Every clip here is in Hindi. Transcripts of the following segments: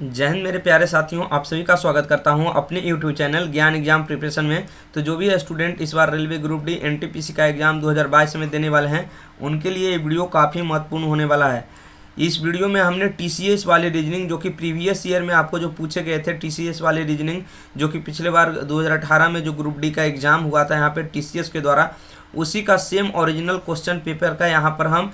जय हिंद मेरे प्यारे साथियों, आप सभी का स्वागत करता हूं अपने यूट्यूब चैनल ज्ञान एग्जाम प्रिपरेशन में। तो जो भी स्टूडेंट इस बार रेलवे ग्रुप डी एनटीपीसी का एग्ज़ाम 2022 में देने वाले हैं, उनके लिए ये वीडियो काफ़ी महत्वपूर्ण होने वाला है। इस वीडियो में हमने टीसीएस वाले रीजनिंग, जो कि प्रीवियस ईयर में आपको जो पूछे गए थे टीसीएस वाले रीजनिंग, जो कि पिछले बार 2018 में जो ग्रुप डी का एग्ज़ाम हुआ था यहाँ पे टीसीएस के द्वारा, उसी का सेम ओरिजिनल क्वेश्चन पेपर का यहाँ पर हम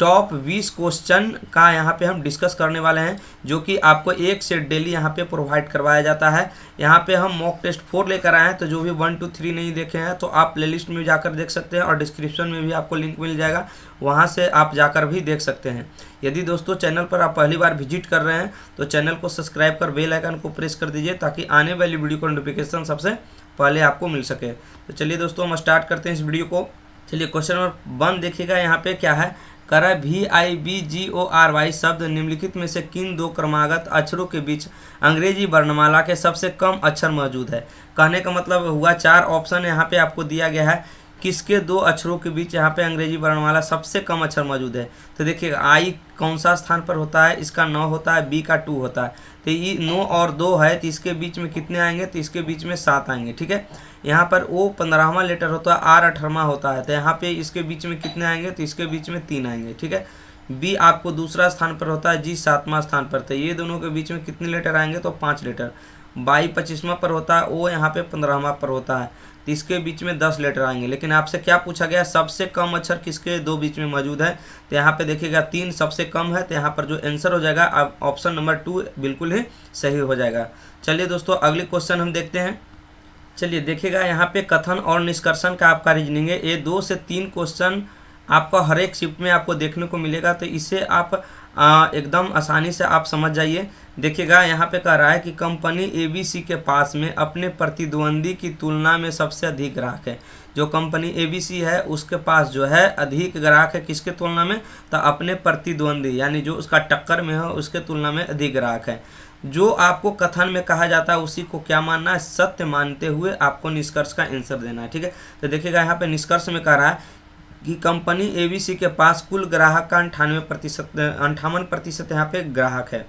टॉप 20 क्वेश्चन का यहाँ पे हम डिस्कस करने वाले हैं, जो कि आपको एक सेट डेली यहाँ पे प्रोवाइड करवाया जाता है। यहाँ पे हम मॉक टेस्ट 4 लेकर आए हैं, तो जो भी 1 2 3 नहीं देखे हैं तो आप प्लेलिस्ट में जाकर देख सकते हैं, और डिस्क्रिप्शन में भी आपको लिंक मिल जाएगा, वहाँ से आप जाकर भी देख सकते हैं। यदि दोस्तों चैनल पर आप पहली बार विजिट कर रहे हैं तो चैनल को सब्सक्राइब कर बेल आइकन को प्रेस कर दीजिए, ताकि आने वाली वीडियो का नोटिफिकेशन सबसे पहले आपको मिल सके। तो चलिए दोस्तों, हम स्टार्ट करते हैं इस वीडियो को। चलिए क्वेश्चन नंबर 1 देखिएगा, यहाँ पे क्या है। करा VIBGORY शब्द निम्नलिखित में से किन दो क्रमागत अक्षरों के बीच अंग्रेजी वर्णमाला के सबसे कम अक्षर मौजूद है। कहने का मतलब हुआ 4 ऑप्शन यहाँ पे आपको दिया गया है, किसके दो अक्षरों के बीच यहाँ पे अंग्रेजी वर्णमाला सबसे कम अक्षर मौजूद है। तो देखिए आई कौन सा स्थान पर होता है, इसका 9 होता है, बी का 2 होता है। तो ये 9 और 2 है, तो इसके बीच में कितने आएंगे, तो इसके बीच में 7 आएंगे। ठीक है, यहाँ पर ओ 15वां लेटर होता है, आर 18वां होता है, तो यहाँ पे इसके बीच में कितने आएंगे, तो इसके बीच में 3 आएंगे। ठीक है, बी आपको दूसरा स्थान पर होता है, जी 7वां स्थान पर, तो ये दोनों के बीच में कितने लेटर आएंगे, तो 5 लेटर। बाई 25वां पर होता है, ओ यहाँ पे 15वां पर होता है, तो इसके बीच में 10 लेटर आएंगे। लेकिन आपसे क्या पूछा गया, सबसे कम अक्षर किसके दो बीच में मौजूद है, तो यहाँ पे देखिएगा 3 सबसे कम है, तो यहाँ पर जो आंसर हो जाएगा अब ऑप्शन नंबर 2 बिल्कुल ही सही हो जाएगा। चलिए दोस्तों, अगले क्वेश्चन हम देखते हैं। चलिए देखिएगा, यहाँ पे कथन और निष्कर्षण का आपका रीजनिंग है। ये 2 से 3 क्वेश्चन आपका हर एक शिफ्ट में आपको देखने को मिलेगा, तो इसे आप एकदम आसानी से आप समझ जाइए। देखिएगा, यहाँ पे कह रहा है कि कंपनी ABC के पास में अपने प्रतिद्वंदी की तुलना में सबसे अधिक ग्राहक है। जो कंपनी ABC है उसके पास जो है अधिक ग्राहक है, किसके तुलना में, तो अपने प्रतिद्वंदी यानी जो उसका टक्कर में है उसके तुलना में अधिक ग्राहक है। जो आपको कथन में कहा जाता है उसी को क्या मानना है, सत्य मानते हुए आपको निष्कर्ष का आंसर देना है। ठीक है, तो देखिएगा यहाँ पे निष्कर्ष में कह रहा है कि कंपनी ABC के पास कुल ग्राहक का 58% यहाँ पे ग्राहक है।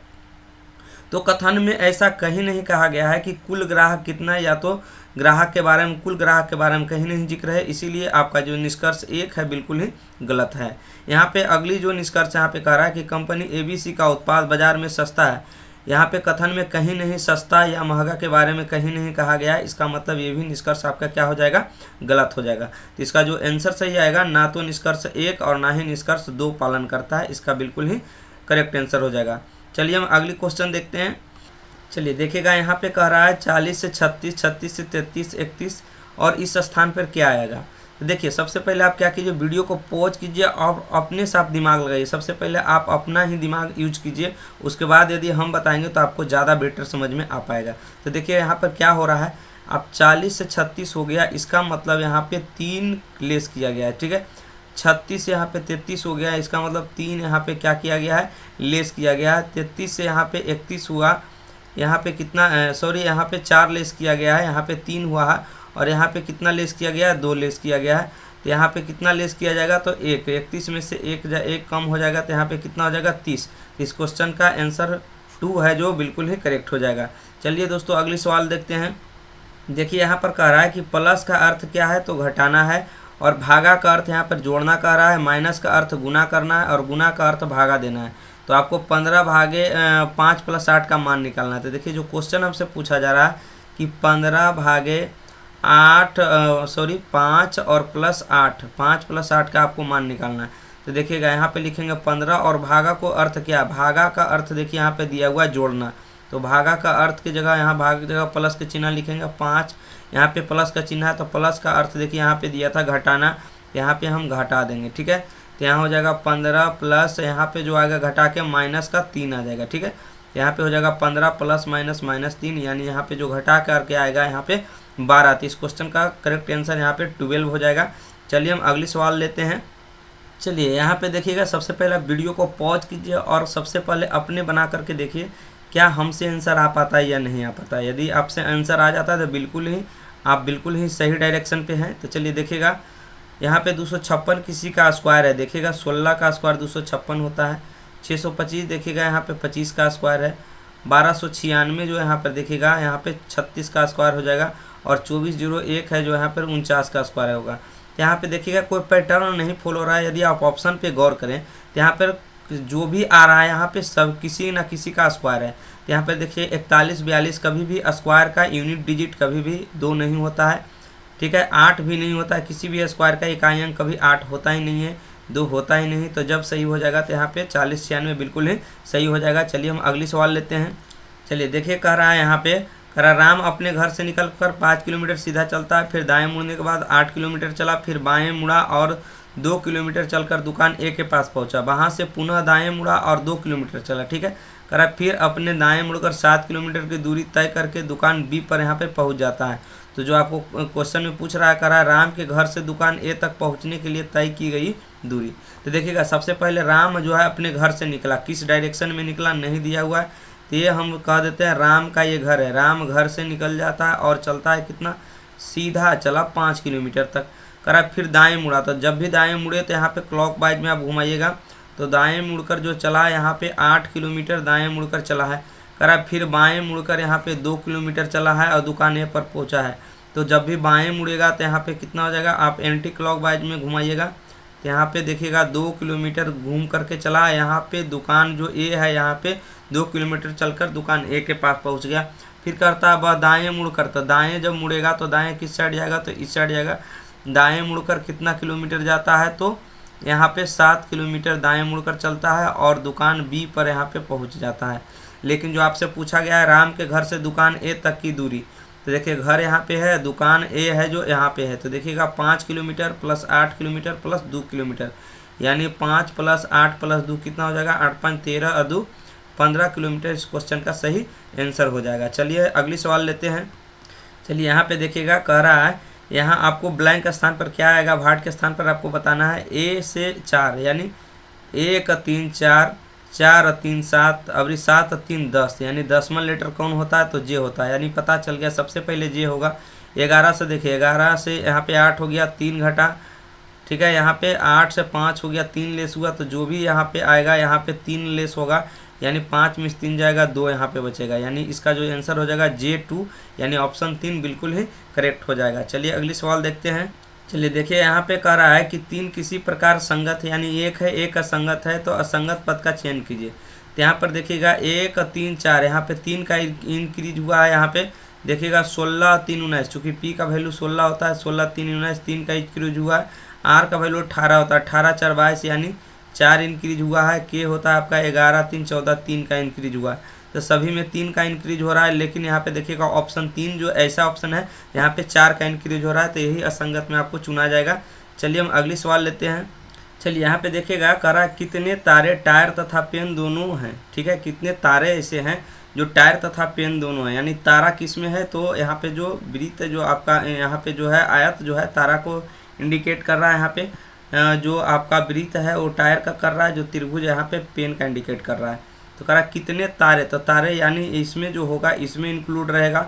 तो कथन में ऐसा कहीं नहीं कहा गया है कि कुल ग्राहक कितना है, या तो ग्राहक के बारे में, कुल ग्राहक के बारे में कहीं नहीं जिक्र है, इसीलिए आपका जो निष्कर्ष 1 है बिल्कुल ही गलत है। यहाँ पे अगली जो निष्कर्ष यहाँ पे कह रहा है कि कंपनी ABC का उत्पाद बाजार में सस्ता है। यहाँ पे कथन में कहीं नहीं सस्ता या महंगा के बारे में कहीं नहीं कहा गया है, इसका मतलब ये भी निष्कर्ष आपका क्या हो जाएगा, गलत हो जाएगा। तो इसका जो आंसर सही आएगा, ना तो निष्कर्ष 1 और ना ही निष्कर्ष 2 पालन करता है, इसका बिल्कुल ही करेक्ट आंसर हो जाएगा। चलिए हम अगली क्वेश्चन देखते हैं। चलिए देखिएगा, यहाँ पे कह रहा है 40 से 36, 36 से 33, 31 और इस स्थान पर क्या आएगा। तो देखिए, सबसे पहले आप क्या कीजिए, वीडियो को पॉज कीजिए और अपने साथ दिमाग लगाइए। सबसे पहले आप अपना ही दिमाग यूज कीजिए, उसके बाद यदि हम बताएंगे तो आपको ज़्यादा बेटर समझ में आ पाएगा। तो देखिए यहाँ पर क्या हो रहा है, अब 40 से 36 हो गया, इसका मतलब यहाँ पे 3 लेस किया गया है। ठीक है, 36 से यहाँ पे 33 हो गया, इसका मतलब 3 यहाँ पे क्या किया गया है, लेस किया गया है। 33 से यहाँ पे 31 हुआ, यहाँ पे कितना यहाँ पे 4 लेस किया गया है, यहाँ पे 3 हुआ है, और यहाँ पे कितना लेस किया गया है, 2 लेस किया गया है। तो यहाँ पे कितना लेस किया जाएगा, तो 1, 31 में से 1 कम हो जाएगा, तो यहाँ पे कितना हो जाएगा, 30। इस क्वेश्चन का आंसर 2 है, जो बिल्कुल ही करेक्ट हो जाएगा। चलिए दोस्तों, अगली सवाल देखते हैं। देखिए यहाँ पर कह रहा है कि प्लस का अर्थ क्या है, तो घटाना है, और भागा का अर्थ यहाँ पर जोड़ना कह रहा है, माइनस का अर्थ गुना करना है, और गुना का अर्थ भागा देना है। तो आपको 15 भागे 5 + 8 का मान निकालना है। तो देखिए, जो क्वेश्चन हमसे पूछा जा रहा है कि 15 भागे 5 और प्लस 8, 5 + 8 का आपको मान निकालना है। तो देखिएगा, यहाँ पे लिखेंगे 15, और भागा को अर्थ क्या, भागा का अर्थ देखिए यहाँ पे दिया हुआ है जोड़ना। तो भागा का अर्थ की जगह, यहाँ भाग की जगह प्लस के चिन्ह लिखेंगे, 5 यहाँ पे प्लस का चिन्ह है, तो प्लस का अर्थ देखिए यहाँ पे दिया था घटाना, यहाँ पे हम घटा देंगे। ठीक है, तो यहाँ हो जाएगा 15 प्लस यहाँ पे जो आएगा घटा के माइनस का 3 आ जाएगा। ठीक है, यहाँ पे हो जाएगा 15 प्लस माइनस -3, यानी यहाँ पे जो घटा करके आएगा यहाँ पे 12। तो इस क्वेश्चन का करेक्ट आंसर यहाँ पे 12 हो जाएगा। चलिए हम अगली सवाल लेते हैं। चलिए यहाँ पे देखिएगा, सबसे पहले वीडियो को पॉज कीजिए और सबसे पहले अपने बना करके देखिए क्या हमसे आंसर आ पाता है या नहीं आ पाता है। यदि आपसे आंसर आ जाता है तो आप बिल्कुल ही सही डायरेक्शन पे हैं। तो चलिए देखिएगा, यहाँ पे 256 किसी का स्क्वायर है। देखिएगा 16 का स्क्वायर 256 होता है। 625 देखिएगा यहाँ पे 25 का स्क्वायर है। 1296 जो यहाँ पर देखिएगा, यहाँ पे 36 का स्क्वायर हो जाएगा, और 2401 है जो यहाँ पर 49 का स्क्वायर होगा। यहाँ पे देखिएगा कोई पैटर्न नहीं फॉलो हो रहा है। यदि आप ऑप्शन पे गौर करें तो यहाँ पर जो भी आ रहा है यहाँ पे सब किसी न किसी का स्क्वायर है। तो यहाँ पर देखिए 41 42 कभी भी स्क्वायर का यूनिट डिजिट कभी भी 2 नहीं होता है, ठीक है। 8 भी नहीं होता है, किसी भी स्क्वायर का इकाई अंक कभी 8 होता ही नहीं है, 2 होता ही नहीं। तो जब सही हो जाएगा तो यहाँ पे 40 96 बिल्कुल ही सही हो जाएगा। चलिए हम अगली सवाल लेते हैं। चलिए देखिए कह रहा है यहाँ पे, कह रहा राम अपने घर से निकलकर 5 किलोमीटर सीधा चलता है, फिर दाएं मुड़ने के बाद 8 किलोमीटर चला, फिर बाएं मुड़ा और 2 किलोमीटर चलकर दुकान ए के पास पहुंचा, वहां से पुनः दाएं मुड़ा और 2 किलोमीटर चला, ठीक है। कह रहा फिर अपने दाएं मुड़कर 7 किलोमीटर की दूरी तय करके दुकान बी पर यहाँ पे पहुंच जाता है। तो जो आपको क्वेश्चन में पूछ रहा है, कह रहा है राम के घर से दुकान ए तक पहुंचने के लिए तय की गई दूरी। तो देखिएगा सबसे पहले राम जो है अपने घर से निकला, किस डायरेक्शन में निकला नहीं दिया हुआ है, तो ये हम कह देते हैं राम का ये घर है। राम घर से निकल जाता है और चलता है कितना, सीधा चला 5 किलोमीटर तक। करा फिर दाएं मुड़ा, तो जब भी दाएं मुड़े तो यहाँ पे क्लॉकवाइज में आप घुमाइएगा, तो दाएं मुड़कर जो चला यहाँ पे 8 किलोमीटर दाएं मुड़कर चला है। करा फिर बाएं मुड़कर यहाँ पे 2 किलोमीटर चला है और दुकान ए पर पहुँचा है। तो जब भी बाएं मुड़ेगा तो यहाँ पे कितना हो जाएगा, आप एंटी क्लॉकवाइज में घुमाइएगा, तो यहाँ पे देखिएगा 2 किलोमीटर घूम करके चला है। यहाँ पे दुकान जो ए है यहाँ पे 2 किलोमीटर चलकर दुकान ए के पास पहुँच गया। फिर करता है वह दाएँ मुड़कर, तो दाएँ जब मुड़ेगा तो दाएँ किस साइड जाएगा, तो इस साइड जाएगा। दाएं मुड़कर कितना किलोमीटर जाता है, तो यहाँ पे 7 किलोमीटर दाएं मुड़कर चलता है और दुकान बी पर यहाँ पे पहुँच जाता है। लेकिन जो आपसे पूछा गया है राम के घर से दुकान ए तक की दूरी, तो देखिए घर यहाँ पे है, दुकान ए है जो यहाँ पे है, तो देखिएगा 5 kilometre plus 8 kilometre plus 2 kilometre, यानी 5 प्लस 8 प्लस 2 कितना हो जाएगा, 8 5 13 और 2 15 किलोमीटर इस क्वेश्चन का सही आंसर हो जाएगा। चलिए अगली सवाल लेते हैं। चलिए यहाँ पे देखिएगा कह रहा है, यहाँ आपको ब्लैंक स्थान पर क्या आएगा, भाट के स्थान पर आपको बताना है ए से 4, यानी 1 3 4 4 3 7 अवरी 7 3 10, यानी 10वां लेटर कौन होता है, तो जे होता है। यानी पता चल गया सबसे पहले जे होगा। 11 से देखिए, 11 से यहाँ पे 8 हो गया, 3 घटा, ठीक है। यहाँ पे 8 से 5 हो गया, 3 लेस हुआ, तो जो भी यहाँ पे आएगा यहाँ पे 3 लेस होगा, यानी 5 में 3 जाएगा, 2 यहाँ पे बचेगा, यानी इसका जो आंसर हो जाएगा J2, यानी ऑप्शन 3 बिल्कुल ही करेक्ट हो जाएगा। चलिए अगली सवाल देखते हैं। चलिए देखिए यहाँ पे कह रहा है कि 3 किसी प्रकार संगत है, यानी 1 है, 1 असंगत है, तो असंगत पद का चयन कीजिए। तो यहाँ पर देखिएगा 1 3 4, यहाँ पे 3 का इंक्रीज हुआ है, यहाँ पे देखिएगा 16 3 19, चूँकि P का वैल्यू 16 होता है, 16 3 19, 3 का इंक्रीज हुआ है। R का वैल्यू 18 होता है, 18 4 22, यानी 4 इंक्रीज हुआ है। K होता है आपका 11 3 14, 3 का इंक्रीज हुआ है। तो सभी में 3 का इंक्रीज हो रहा है, लेकिन यहाँ पे देखिएगा ऑप्शन 3 जो ऐसा ऑप्शन है यहाँ पे 4 का इंक्रीज हो रहा है, तो यही असंगत में आपको चुना जाएगा। चलिए हम अगली सवाल लेते हैं। चलिए यहाँ पे देखिएगा कह रहा है कितने तारे टायर तथा पेन दोनों हैं, ठीक है। कितने तारे ऐसे हैं जो टायर तथा पेन दोनों हैं, यानी तारा किस में है, तो यहाँ पे जो वृत्त जो आपका यहाँ पे जो है आयत जो है तारा को इंडिकेट कर रहा है। यहाँ पे जो आपका वृत्त है वो टायर का कर रहा है, जो त्रिभुज यहाँ पे पेन का इंडिकेट कर रहा है। तो कह रहा कितने तारे, तो तारे यानी इसमें जो होगा इसमें इंक्लूड रहेगा।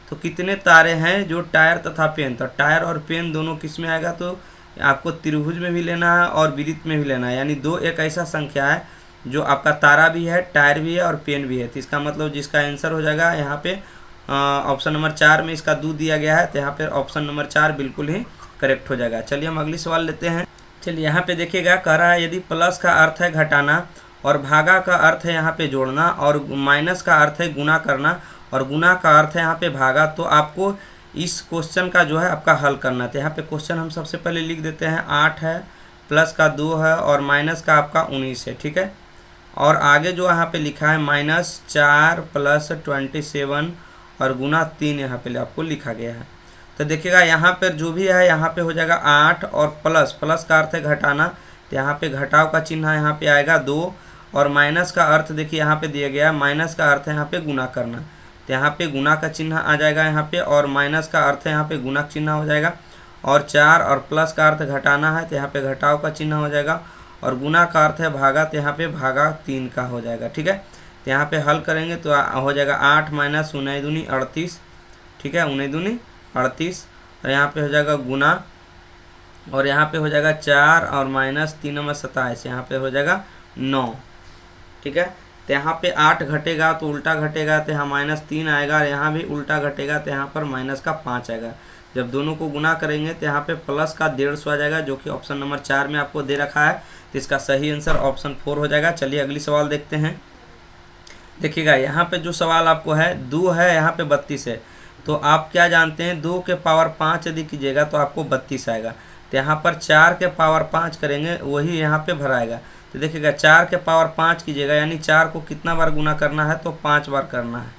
तो कितने तारे हैं जो टायर तथा पेन, तो टायर और पेन दोनों किस में आएगा, तो आपको त्रिभुज में भी लेना है और वृत्त में भी लेना है, यानी 2 एक ऐसा संख्या है जो आपका तारा भी है, टायर भी है और पेन भी है। तो इसका मतलब जिसका आंसर हो जाएगा यहाँ पे ऑप्शन नंबर 4 में इसका 2 दिया गया है, तो यहाँ पे ऑप्शन नंबर 4 बिल्कुल ही करेक्ट हो जाएगा। चलिए हम अगली सवाल लेते हैं। चलिए यहाँ पे देखिएगा कह रहा है यदि प्लस का अर्थ है घटाना और भागा का अर्थ है यहाँ पे जोड़ना और माइनस का अर्थ है गुना करना और गुना का अर्थ है यहाँ पे भागा, तो आपको इस क्वेश्चन का जो है आपका हल करना है। तो यहाँ पे क्वेश्चन हम सबसे पहले लिख देते हैं, 8 है, प्लस का 2 है और माइनस का आपका 19 है, ठीक है। और आगे जो यहाँ पे लिखा है -4 प्लस 27 और गुना 3 यहाँ पे आपको लिखा गया है। तो देखिएगा यहाँ पर जो भी है यहाँ पे हो जाएगा 8 और प्लस, प्लस का अर्थ है घटाना, तो यहाँ पे घटाव का चिन्ह यहाँ पे आएगा 2 और माइनस का अर्थ देखिए यहाँ पे दिया गया है, माइनस का अर्थ है यहाँ पे गुना करना, तो यहाँ पे गुना का चिन्ह आ जाएगा यहाँ पे, और माइनस का अर्थ है यहाँ पे गुना चिन्ह हो जाएगा। और 4 और प्लस का अर्थ घटाना है, तो यहाँ पे घटाव का चिन्ह हो जाएगा, और गुना का अर्थ है भागा, तो यहाँ पे भागा 3 का हो जाएगा, ठीक है। तो यहाँ पे हल करेंगे तो हो जाएगा 8 माइनस 19 दूनी 38, ठीक है, 19 दूनी 38, और यहाँ पे हो जाएगा गुना, और यहाँ पे हो जाएगा 4 और माइनस 3 नंबर 27, यहाँ पे हो जाएगा 9, ठीक है। तो यहाँ पे 8 घटेगा तो उल्टा घटेगा तो यहाँ -3 आएगा, और यहाँ भी उल्टा घटेगा तो यहाँ पर -5 आएगा। जब दोनों को गुना करेंगे तो यहाँ पे प्लस का 150 आ जाएगा, जो कि ऑप्शन नंबर 4 में आपको दे रखा है। तो इसका सही आंसर ऑप्शन 4 हो जाएगा। चलिए अगली सवाल देखते हैं। देखिएगा यहाँ पे जो सवाल आपको है, 2 है, यहाँ पे 32 है। तो आप क्या जानते हैं, 2 के पावर 5 यदि कीजिएगा तो आपको 32 आएगा। तो यहाँ पर 4 के पावर 5 करेंगे, वही यहाँ पे भराएगा। तो देखिएगा 4 के पावर 5 कीजिएगा, यानी 4 को कितना बार गुना करना है, तो 5 बार करना है।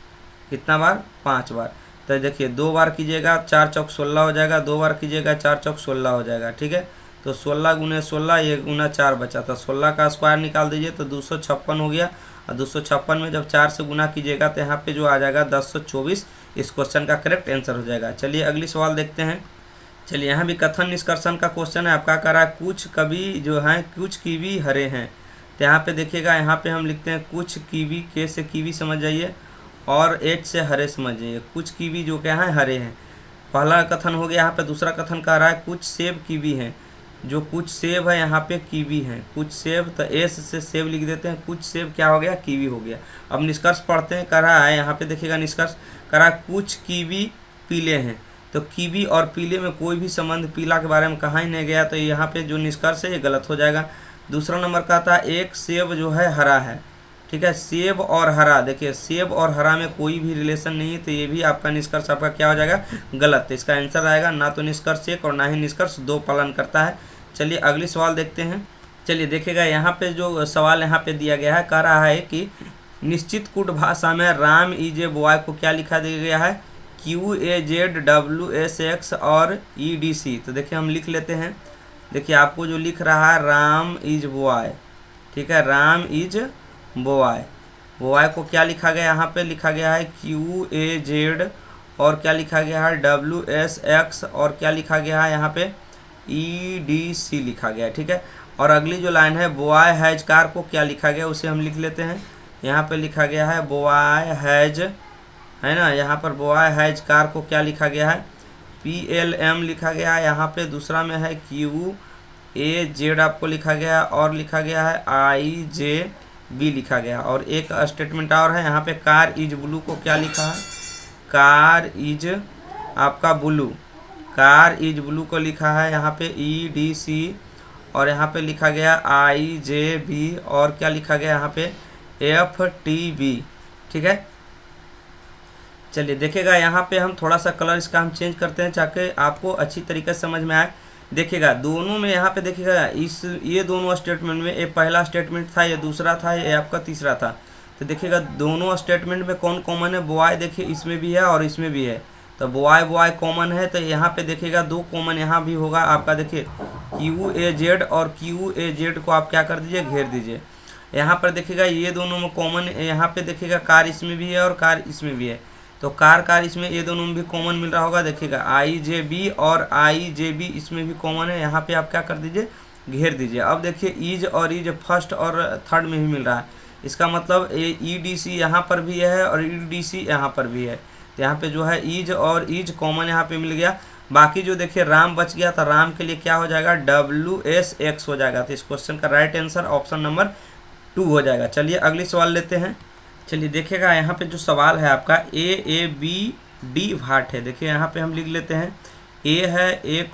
कितना बार? 5 बार। तो देखिए 2 बार कीजिएगा 4 चौक 16 हो जाएगा, 2 बार कीजिएगा 4 चौक 16 हो जाएगा। ठीक है, तो 16 गुने 16, ये गुना 4 बचा, तो 16 का स्क्वायर निकाल दीजिए तो 256 हो गया। और 256 में जब 4 से गुना कीजिएगा तो यहाँ पे जो आ जाएगा 1024, इस क्वेश्चन का करेक्ट आंसर हो जाएगा। चलिए अगली सवाल देखते हैं। चलिए यहाँ भी कथन निष्कर्षण का क्वेश्चन है आपका, कह रहा है कुछ कवि जो हैं, कुछ कीवी हरे हैं। तो यहाँ पे देखिएगा, यहाँ पे हम लिखते हैं कुछ कीवी, के से कीवी समझ जाइए और एच से हरे समझ जाइए। कुछ कीवी जो क्या है, हरे हैं। पहला कथन हो गया। यहाँ पे दूसरा कथन कह रहा है कुछ सेब कीवी हैं। जो कुछ सेब है यहाँ पे कीवी हैं। कुछ सेब, तो एस से सेब लिख देते हैं, कुछ सेब क्या हो गया, कीवी हो गया। अब निष्कर्ष पढ़ते हैं। कह रहा है यहाँ पे देखिएगा निष्कर्ष, कह रहा है कुछ कीवी पीले हैं। तो कीवी और पीले में कोई भी संबंध पीला के बारे में कहा ही नहीं गया, तो यहाँ पे जो निष्कर्ष है ये गलत हो जाएगा। दूसरा नंबर का था एक सेब जो है हरा है। ठीक है, सेब और हरा, देखिए सेब और हरा में कोई भी रिलेशन नहीं है, तो ये भी आपका निष्कर्ष आपका क्या हो जाएगा, गलत। तो इसका आंसर आएगा ना तो निष्कर्ष 1 और ना ही निष्कर्ष 2 पालन करता है। चलिए अगली सवाल देखते हैं। चलिए देखिएगा यहाँ पे जो सवाल यहाँ पे दिया गया है, कह रहा है कि निश्चित कूट भाषा में राम इज ए बॉय को क्या लिखा दिया गया है, QAZWSX और EDC। तो देखिए हम लिख लेते हैं। देखिए आपको जो लिख रहा है राम इज बॉय, ठीक है, राम इज बॉय। बॉय को क्या लिखा गया, यहाँ पे लिखा गया है QAZ और क्या लिखा गया है WSX और क्या लिखा गया है यहाँ पे EDC लिखा गया है। ठीक है, और अगली जो लाइन है बॉय हैज कार को क्या लिखा गया, उसे हम लिख लेते हैं। यहाँ पे लिखा गया है बॉय हैज, है ना, यहाँ पर बॉय हैज कार को क्या लिखा गया है, PLM लिखा गया है। यहाँ पे दूसरा में है QAZ आपको लिखा गया है और लिखा गया है IJB लिखा गया। और एक स्टेटमेंट और है, यहाँ पे कार इज ब्लू को क्या लिखा है, कार इज आपका ब्लू, कार इज ब्लू को लिखा है यहाँ पे EDC और यहाँ पे लिखा गया IJB और क्या लिखा गया यहाँ पे FTB। ठीक है, चलिए देखिएगा यहाँ पे हम थोड़ा सा कलर इसका हम चेंज करते हैं ताकि आपको अच्छी तरीके से समझ में आए। देखिएगा दोनों में यहाँ पे देखिएगा ये दोनों स्टेटमेंट में, ये पहला स्टेटमेंट था, ये दूसरा था, ये आपका तीसरा था। तो देखिएगा दोनों स्टेटमेंट में कौन कॉमन है, बॉय देखिए इसमें भी है और इसमें भी है। तो बॉय बॉय कॉमन है, तो यहाँ पे देखिएगा 2 कॉमन यहाँ भी होगा आपका। देखिए QAZ और QAZ को आप क्या कर दीजिए, घेर दीजिए। यहाँ पर देखिएगा ये दोनों में कॉमन, यहाँ पे देखिएगा कार इसमें भी है और कार इसमें भी है। तो कार इसमें ये दोनों में भी कॉमन मिल रहा होगा। देखिएगा IJB और IJB इसमें भी कॉमन है, यहाँ पे आप क्या कर दीजिए, घेर दीजिए। अब देखिए ईज और ईज फर्स्ट और थर्ड में भी मिल रहा है, इसका मतलब EDC यहाँ पर भी है और EDC यहाँ पर भी है। तो यहाँ पे जो है ईज और ईज कॉमन यहाँ पे मिल गया। बाकी जो देखिए राम बच गया, तो राम के लिए क्या हो जाएगा, WSX हो जाएगा। तो इस क्वेश्चन का राइट आंसर ऑप्शन नंबर 2 हो जाएगा। चलिए अगली सवाल लेते हैं। चलिए देखिएगा यहाँ पे जो सवाल है आपका AABD भाट है। देखिए यहाँ पे हम लिख लेते हैं, A है, A,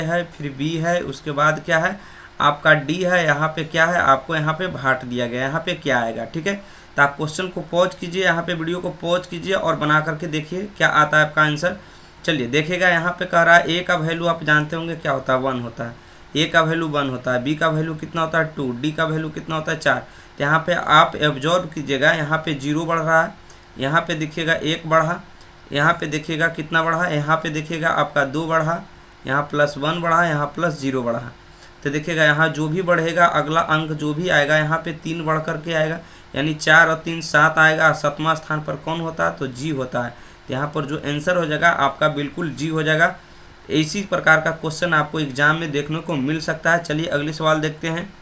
है, फिर B है, उसके बाद क्या है आपका D है, यहाँ पे क्या है आपको यहाँ पे भाट दिया गया, यहाँ पे क्या आएगा। ठीक है, तो आप क्वेश्चन को पॉज कीजिए, यहाँ पे वीडियो को पॉज कीजिए और बना करके देखिए क्या आता है आपका आंसर। चलिए देखिएगा यहाँ पे कह रहा है A का वैल्यू आप जानते होंगे क्या होता है, 1 होता है। A का वैल्यू 1 होता है, B का वैल्यू कितना होता है 2, D का वैल्यू कितना होता है 4। तो यहाँ पे आप ऑब्जर्व कीजिएगा, यहाँ पे 0 बढ़ रहा है, यहाँ पे देखिएगा 1 बढ़ा, यहाँ पे देखिएगा कितना बढ़ा, यहाँ पे देखिएगा आपका 2 बढ़ा, यहाँ +1 बढ़ा, यहाँ +0 बढ़ा। तो देखिएगा यहाँ जो भी बढ़ेगा अगला अंक जो भी आएगा यहाँ पे 3 बढ़ करके आएगा, यानी 4 और 3 7 आएगा। 7वां स्थान पर कौन होता है, तो G होता है। तो यहाँ पर जो आंसर हो जाएगा आपका बिल्कुल G हो जाएगा। इसी प्रकार का क्वेश्चन आपको एग्जाम में देखने को मिल सकता है। चलिए अगले सवाल देखते हैं।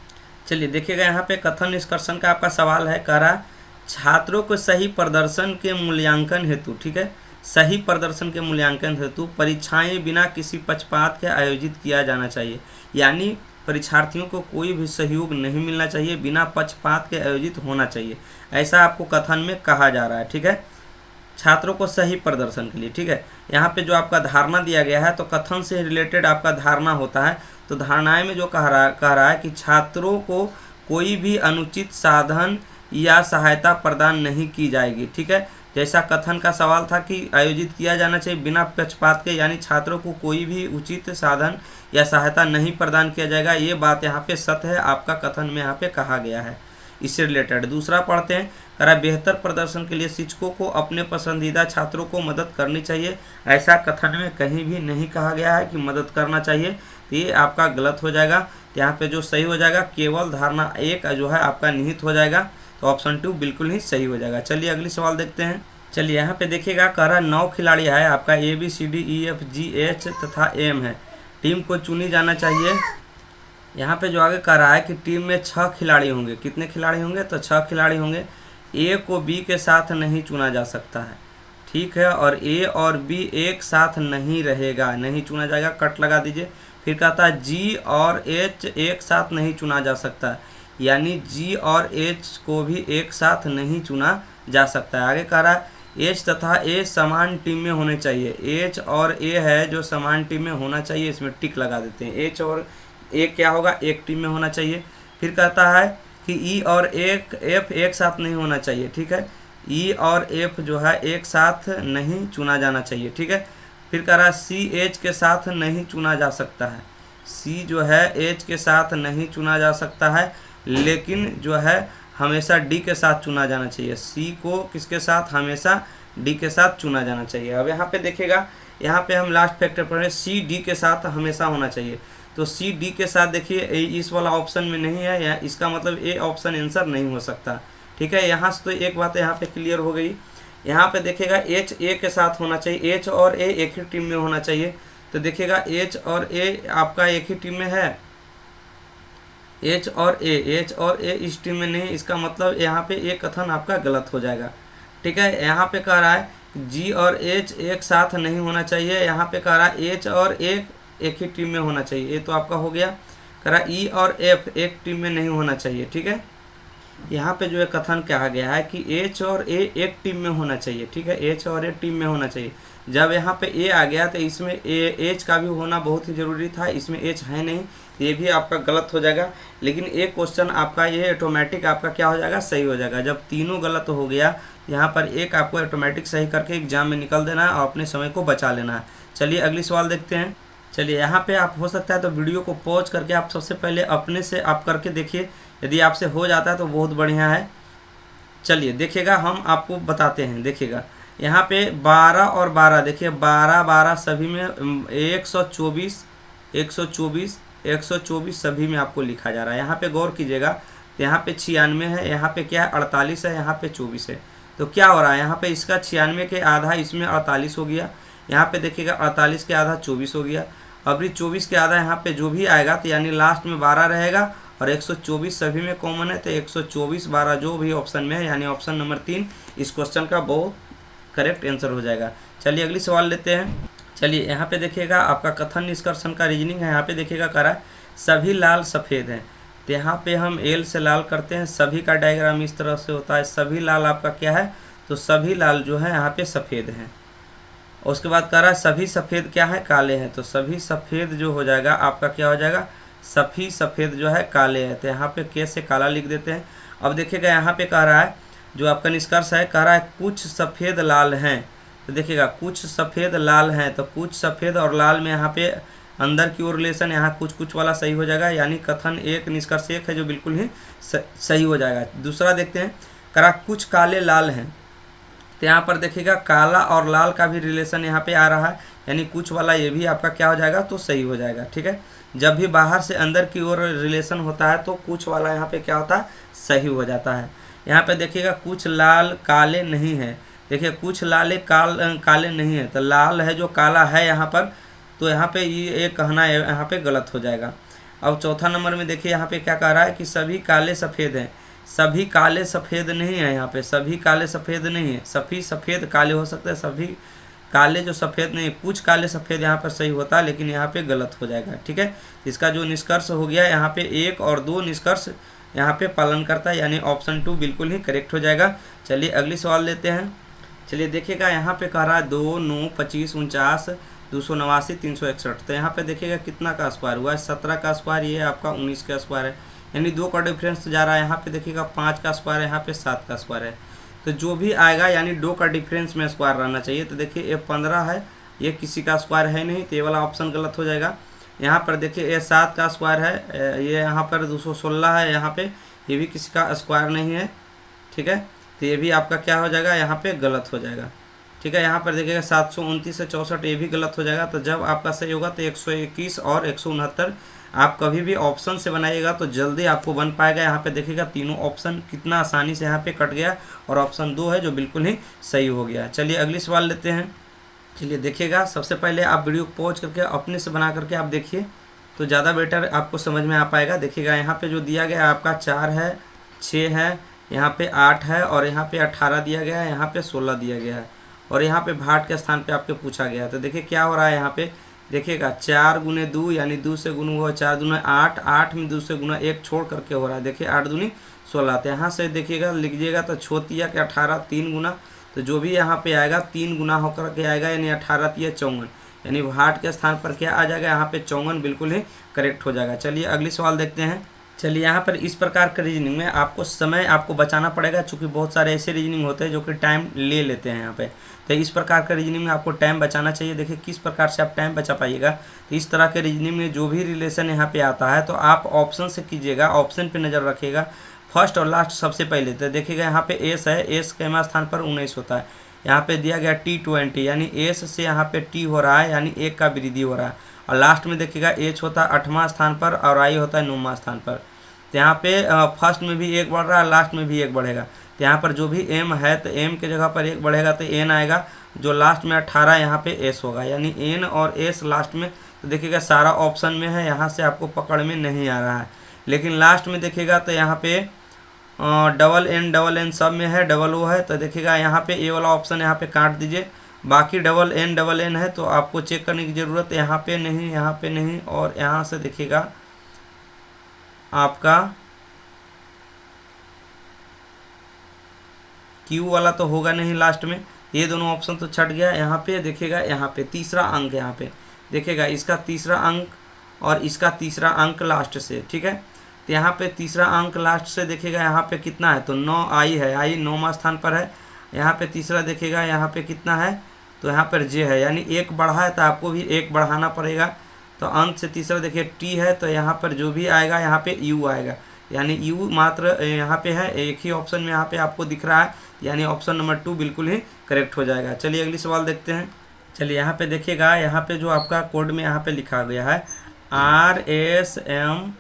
चलिए देखिएगा यहाँ पे कथन निष्कर्षण का आपका सवाल है, कह रहा छात्रों को सही प्रदर्शन के मूल्यांकन हेतु, ठीक है, सही प्रदर्शन के मूल्यांकन हेतु परीक्षाएं बिना किसी पक्षपात के आयोजित किया जाना चाहिए। यानी परीक्षार्थियों को कोई भी सहयोग नहीं मिलना चाहिए, बिना पक्षपात के आयोजित होना चाहिए। ऐसा आपको कथन में कहा जा रहा है। ठीक है, छात्रों को सही प्रदर्शन के लिए। ठीक है, यहाँ पे जो आपका धारणा दिया गया है तो कथन से रिलेटेड आपका धारणा होता है। तो धारणाएं में जो कह रहा है कि छात्रों को कोई भी अनुचित साधन या सहायता प्रदान नहीं की जाएगी। ठीक है, जैसा कथन का सवाल था कि आयोजित किया जाना चाहिए बिना पक्षपात के, यानी छात्रों को कोई भी उचित साधन या सहायता नहीं प्रदान किया जाएगा, ये बात यहाँ पे सत्य है, आपका कथन में यहाँ पे कहा गया है। इससे रिलेटेड दूसरा पढ़ते हैं, करा बेहतर प्रदर्शन के लिए शिक्षकों को अपने पसंदीदा छात्रों को मदद करनी चाहिए। ऐसा कथन में कहीं भी नहीं कहा गया है कि मदद करना चाहिए, तो ये आपका गलत हो जाएगा। तो यहाँ पे जो सही हो जाएगा केवल धारणा 1 जो है आपका निहित हो जाएगा, तो ऑप्शन 2 बिल्कुल ही सही हो जाएगा। चलिए अगली सवाल देखते हैं। चलिए यहाँ पे देखिएगा, कह रहा 9 खिलाड़ी है, आपका ABCDEFGH तथा M है, टीम को चुनी जाना चाहिए। यहाँ पे जो आगे कह रहा है कि टीम में 6 खिलाड़ी होंगे। कितने खिलाड़ी होंगे? तो 6 खिलाड़ी होंगे। A को B के साथ नहीं चुना जा सकता है। ठीक है, और A और B एक साथ नहीं रहेगा, नहीं चुना जाएगा, कट लगा दीजिए। फिर कहता है G और H एक साथ नहीं चुना जा सकता, यानी G और H को भी एक साथ नहीं चुना जा सकता है। आगे कह रहा है H तथा A समान टीम में होने चाहिए। H और A है जो समान टीम में होना चाहिए, इसमें टिक लगा देते हैं। H और A क्या होगा? एक टीम में होना चाहिए। फिर कहता है कि E और F एक साथ नहीं होना चाहिए। ठीक है, E और F जो है एक साथ नहीं चुना जाना चाहिए। ठीक है, फिर कह रहा है C H के साथ नहीं चुना जा सकता है। C जो है H के साथ नहीं चुना जा सकता है, लेकिन जो है हमेशा D के साथ चुना जाना चाहिए। C को किसके साथ? हमेशा D के साथ चुना जाना चाहिए। अब यहाँ पे देखिएगा, यहाँ पे हम लास्ट फैक्टर पढ़ रहे हैं, C D के साथ हमेशा होना चाहिए। तो C D के साथ देखिए इस वाला ऑप्शन में नहीं है, या इसका मतलब A ऑप्शन आंसर नहीं हो सकता। ठीक है, यहाँ से तो एक बात यहाँ पे क्लियर हो गई। यहाँ पे देखिएगा H A के साथ होना चाहिए, H और A एक ही टीम में होना चाहिए। तो देखिएगा H और A आपका एक ही टीम में है, H और A इस टीम में नहीं, इसका मतलब यहाँ पे ये कथन आपका गलत हो जाएगा। ठीक है, यहाँ पे कह रहा है G और H एक साथ नहीं होना चाहिए, यहाँ पे कह रहा है H और A एक ही टीम में होना चाहिए, ये तो आपका हो गया। कह रहा E और F एक टीम में नहीं होना चाहिए। ठीक है, यहाँ पे जो है कथन कहा गया है कि H और A एक टीम में होना चाहिए। ठीक है, H और A टीम में होना चाहिए। जब यहाँ पे A आ गया तो इसमें H का भी होना बहुत ही ज़रूरी था, इसमें H है नहीं, ये भी आपका गलत हो जाएगा। लेकिन एक क्वेश्चन आपका ये ऑटोमेटिक आपका क्या हो जाएगा? सही हो जाएगा। जब तीनों गलत हो गया, यहाँ पर एक आपको ऑटोमेटिक सही करके एग्जाम में निकल देना है और अपने समय को बचा लेना है। चलिए अगली सवाल देखते हैं। चलिए यहाँ पे आप हो सकता है तो वीडियो को पॉज करके आप सबसे पहले अपने से आप करके देखिए, यदि आपसे हो जाता है तो बहुत बढ़िया है। चलिए देखिएगा, हम आपको बताते हैं। देखिएगा यहाँ पे 12 और 12, देखिए 12 सभी में 124 सभी में आपको लिखा जा रहा है। यहाँ पे गौर कीजिएगा, तो यहाँ पे 96 है, यहाँ पे क्या है 48 है, यहाँ पे 24 है। तो क्या हो रहा है? यहाँ पे इसका 96 के आधा इसमें 48 हो गया, यहाँ पे देखिएगा 48 के आधा 24 हो गया। अभी 24 के आधा यहाँ पे जो भी आएगा तो यानी लास्ट में 12 रहेगा, और 124 सभी में कॉमन है, तो 124 12 जो भी ऑप्शन में है, यानी ऑप्शन नंबर 3 इस क्वेश्चन का बहुत करेक्ट आंसर हो जाएगा। चलिए अगली सवाल लेते हैं। चलिए यहाँ पे देखिएगा, आपका कथन निष्कर्षण का रीजनिंग है। यहाँ पे देखिएगा कह रहा है सभी लाल सफ़ेद हैं, तो यहाँ पे हम L से लाल करते हैं। सभी का डायग्राम इस तरह से होता है, सभी लाल आपका क्या है? तो सभी लाल जो है यहाँ पे सफ़ेद हैं। उसके बाद कह रहा है सभी सफ़ेद क्या है? काले हैं। तो सभी सफ़ेद जो हो जाएगा आपका क्या हो जाएगा? सभी सफ़ेद जो है काले हैं, तो यहाँ पे के से काला लिख देते हैं। अब देखिएगा यहाँ पे कह रहा है जो आपका निष्कर्ष है, कह रहा है कुछ सफ़ेद लाल हैं। तो देखिएगा कुछ सफ़ेद लाल हैं, तो कुछ सफ़ेद और लाल में यहाँ पे अंदर की ओर रिलेशन, यहाँ कुछ वाला सही हो जाएगा, यानी कथन 1 निष्कर्ष 1 है जो बिल्कुल ही सही हो जाएगा। दूसरा देखते हैं, कह रहा कुछ काले लाल हैं, तो यहाँ पर देखिएगा काला और लाल का भी रिलेशन यहाँ पे आ रहा है, यानी कुछ वाला ये भी आपका क्या हो जाएगा? तो सही हो जाएगा। ठीक है, जब भी बाहर से अंदर की ओर रिलेशन होता है तो कुछ वाला यहाँ पे क्या होता है? सही हो जाता है। यहाँ पे देखिएगा कुछ लाल काले नहीं है, देखिए कुछ लाले काले नहीं है, तो लाल है जो काला है यहाँ पर, तो यहाँ पे ये कहना है यहाँ पे गलत हो जाएगा। अब चौथा नंबर में देखिए यहाँ पे क्या कह रहा है कि सभी काले सफ़ेद हैं। सभी काले सफ़ेद नहीं है, यहाँ पे सभी काले सफ़ेद नहीं है, सभी सफ़ेद काले हो सकते हैं, सभी काले जो सफ़ेद नहीं, कुछ काले सफ़ेद यहाँ पर सही होता है, लेकिन यहाँ पे गलत हो जाएगा। ठीक है, इसका जो निष्कर्ष हो गया यहाँ पे 1 और 2 निष्कर्ष यहाँ पे पालन करता है, यानी ऑप्शन 2 बिल्कुल ही करेक्ट हो जाएगा। चलिए अगली सवाल लेते हैं। चलिए देखिएगा यहाँ पे कह रहा है 2, 9, 25, 49, 289, 361। तो यहाँ पे देखिएगा कितना का स्क्वायर हुआ है, 17 का स्क्वायर, ये आपका 19 का स्क्वायर है, यानी 2 का डिफरेंस जा रहा है। यहाँ पे देखिएगा 5 का स्क्वायर है, यहाँ पे 7 का स्क्वायर है। तो जो भी आएगा यानी 2 का डिफरेंस में स्क्वायर रहना चाहिए। तो देखिए ये 15 है, ये किसी का स्क्वायर है नहीं, तो ये वाला ऑप्शन गलत हो जाएगा। यहाँ पर देखिए ये 7 का स्क्वायर है, ये यहाँ पर 216 है, यहाँ पे ये भी किसी का स्क्वायर नहीं है, ठीक है। तो ये भी आपका क्या हो जाएगा, यहाँ पे गलत हो जाएगा, ठीक है। यहाँ पर देखिएगा 729 से 64, ये भी गलत हो जाएगा। तो जब आपका सही होगा तो 121 और 169 आप कभी भी ऑप्शन से बनाइएगा तो जल्दी आपको बन पाएगा। यहाँ पे देखिएगा तीनों ऑप्शन कितना आसानी से यहाँ पे कट गया, और ऑप्शन 2 है जो बिल्कुल ही सही हो गया। चलिए अगली सवाल लेते हैं। चलिए देखिएगा, सबसे पहले आप वीडियो को पॉज करके अपने से बना करके आप देखिए तो ज़्यादा बेटर आपको समझ में आ पाएगा। देखिएगा यहाँ पे जो दिया गया है आपका 4 है, 6 है, यहाँ पे 8 है, और यहाँ पे 18 दिया गया है, यहाँ पे 16 दिया गया है, और यहाँ पे भाट के स्थान पे आपके पूछा गया है। तो देखिए क्या हो रहा है, यहाँ पे देखिएगा 4 गुने 2 यानी 2 से गुना हुआ, 4 दूना 8, 8 में 2 से गुना 1 छोड़ करके हो रहा है। देखिए 8 दूनी 16। तो यहाँ से देखिएगा लिखिएगा तो छोतिया के 18 3 गुना, तो जो भी यहाँ पे आएगा 3 गुना होकर के आएगा, यानी 18 तिया 54, यानी भाट के स्थान पर क्या आ जाएगा, यहाँ पे 54 बिल्कुल ही करेक्ट हो जाएगा। चलिए अगली सवाल देखते हैं। चलिए यहाँ पर इस प्रकार के रीजनिंग में आपको समय आपको बचाना पड़ेगा, चूँकि बहुत सारे ऐसे रीजनिंग होते हैं जो कि टाइम ले लेते हैं यहाँ पे। तो इस प्रकार के रीजनिंग में आपको टाइम बचाना चाहिए। देखिए किस प्रकार से आप टाइम बचा पाइएगा। तो इस तरह के रीजनिंग में जो भी रिलेशन यहाँ पे आता है तो आप ऑप्शन से कीजिएगा, ऑप्शन पे नज़र रखिएगा, फर्स्ट और लास्ट सबसे पहले। तो देखिएगा यहाँ पे एस है, एस के स्थान पर 19 होता है। यहाँ पे दिया गया T20, यानी एस से यहाँ पे टी हो रहा है, यानी 1 का वृद्धि हो रहा है। और लास्ट में देखिएगा एच होता है 8वां स्थान पर और आई होता है 9वां स्थान पर। तो यहाँ पे फर्स्ट में भी 1 बढ़ रहा है, लास्ट में भी 1 बढ़ेगा। तो यहाँ पर जो भी एम है तो एम के जगह पर 1 बढ़ेगा तो एन आएगा, जो लास्ट में 18 यहाँ पे एस होगा, यानी एन और एस लास्ट में। तो देखिएगा सारा ऑप्शन में है, यहाँ से आपको पकड़ में नहीं आ रहा है। लेकिन लास्ट में देखिएगा तो यहाँ पे डबल एन सब में है, डबल ओ है। तो देखिएगा यहाँ पे ए वाला ऑप्शन यहाँ पे काट दीजिए, बाकी डबल एन है। तो आपको चेक करने की ज़रूरत है, यहाँ पे नहीं, यहाँ पे नहीं, और यहाँ से देखिएगा आपका क्यू वाला तो होगा नहीं लास्ट में, ये दोनों ऑप्शन तो छट गया। यहाँ पे देखिएगा, यहाँ पे तीसरा अंक, यहाँ पे देखिएगा इसका तीसरा अंक और इसका तीसरा अंक लास्ट से, ठीक है। तो यहाँ पे तीसरा अंक लास्ट से देखिएगा यहाँ पे कितना है, तो 9 आई है, आई 9वां स्थान पर है। यहाँ पे तीसरा देखिएगा यहाँ पे कितना है, तो यहाँ पर जे है, यानी 1 बढ़ा है तो आपको भी 1 बढ़ाना पड़ेगा। तो अंत से तीसरा देखिए टी है, तो यहाँ पर जो भी आएगा यहाँ पे यू आएगा, यानी यू मात्र यहाँ पे है, एक ही ऑप्शन में यहाँ पे आपको दिख रहा है, यानी ऑप्शन नंबर 2 बिल्कुल ही करेक्ट हो जाएगा। चलिए अगली सवाल देखते हैं। चलिए यहाँ पे देखिएगा, यहाँ पे जो आपका कोड में यहाँ पे लिखा गया है RSMPLDFN,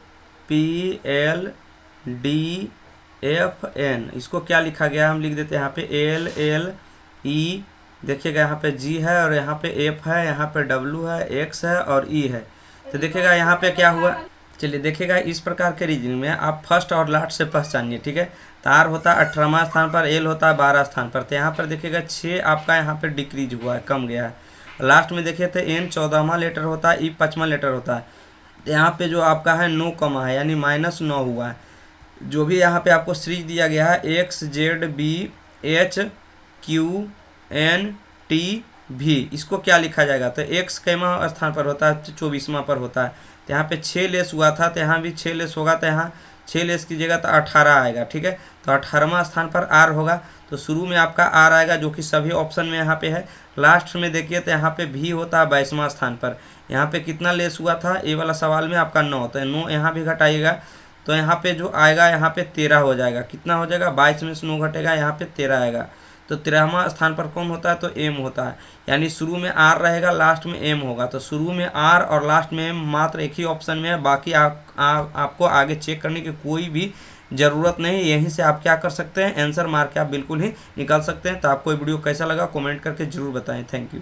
इसको क्या लिखा गया हम लिख देते हैं यहाँ पे LLE, देखिएगा यहाँ पे G है और यहाँ पे F है, यहाँ पे W है, X है और E है। तो देखिएगा यहाँ पे क्या हुआ। चलिए देखिएगा इस प्रकार के रीजनिंग में आप फर्स्ट और लास्ट से पहचानिए, ठीक है। तो R होता है 18वां स्थान पर, L होता है 12 स्थान पर। तो यहाँ पर देखिएगा 6 आपका यहाँ पे डिक्रीज हुआ है, कम गया है। लास्ट में देखिए तो N 14वां लेटर होता है, E 5वां लेटर होता है। तो यहाँ पे जो आपका है 9 कमा है, यानी -9 हुआ है। जो भी यहाँ पे आपको सीरीज दिया गया है XZBHQNTV, इसको क्या लिखा जाएगा, तो X केमा स्थान पर होता है, 24वां पर होता है। तो यहाँ पे 6 लेस हुआ था, तो यहाँ भी 6 लेस होगा, तो यहाँ 6 लेस कीजिएगा तो 18 आएगा, ठीक है। तो 18वां स्थान पर R होगा। तो शुरू में आपका R आएगा जो कि सभी ऑप्शन में यहाँ पे है। लास्ट में देखिए तो यहाँ पे भी होता है 22वां स्थान पर। यहाँ पे कितना लेस हुआ था, ए वाला सवाल में आपका 9, तो 9 यहाँ भी घटाइएगा, तो यहाँ पे जो आएगा यहाँ पे 13 हो जाएगा। कितना हो जाएगा, 22 में से 9 घटेगा, यहाँ पे 13 आएगा। तो 13वां स्थान पर कौन होता है, तो एम होता है, यानी शुरू में आर रहेगा, लास्ट में एम होगा। तो शुरू में आर और लास्ट में एम मात्र एक ही ऑप्शन में है, बाकी आपको आगे चेक करने की कोई भी ज़रूरत नहीं। यहीं से आप क्या कर सकते हैं, आंसर मार के आप बिल्कुल ही निकाल सकते हैं। तो आपको ये वीडियो कैसा लगा कमेंट करके ज़रूर बताएं। Thank you.